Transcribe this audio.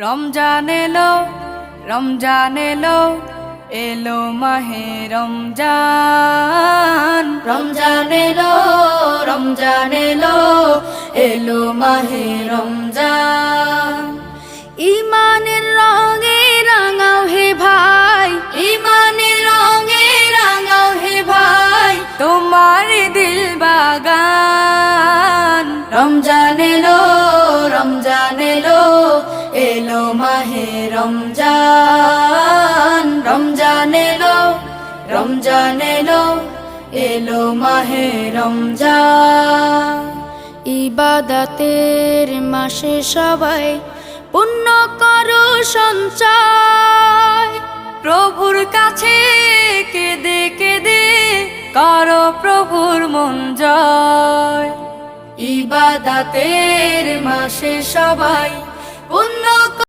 রমজান এলো, রমজান এলো, এলো মাহে রমজান। রমজান এলো, রমজান এলো, এলো মাহে রমজান। ইমানের রঙে রাঙাও হে ভাই, ইমানের রঙে রাঙাও হে ভাই, তোমার দিল বাগান। রমজান এলো, রমজান এলো, এলো মাহে রমজান। রমজান এলো, রমজান এলো, এলো মাহে রমজান। ইবাদতের মাসে সবাই পুণ্য করো সঞ্চয়, প্রভুর কাছে কেঁদে কেঁদে করো প্রভুর মন জয়। ইবাদতের মাসে সবাই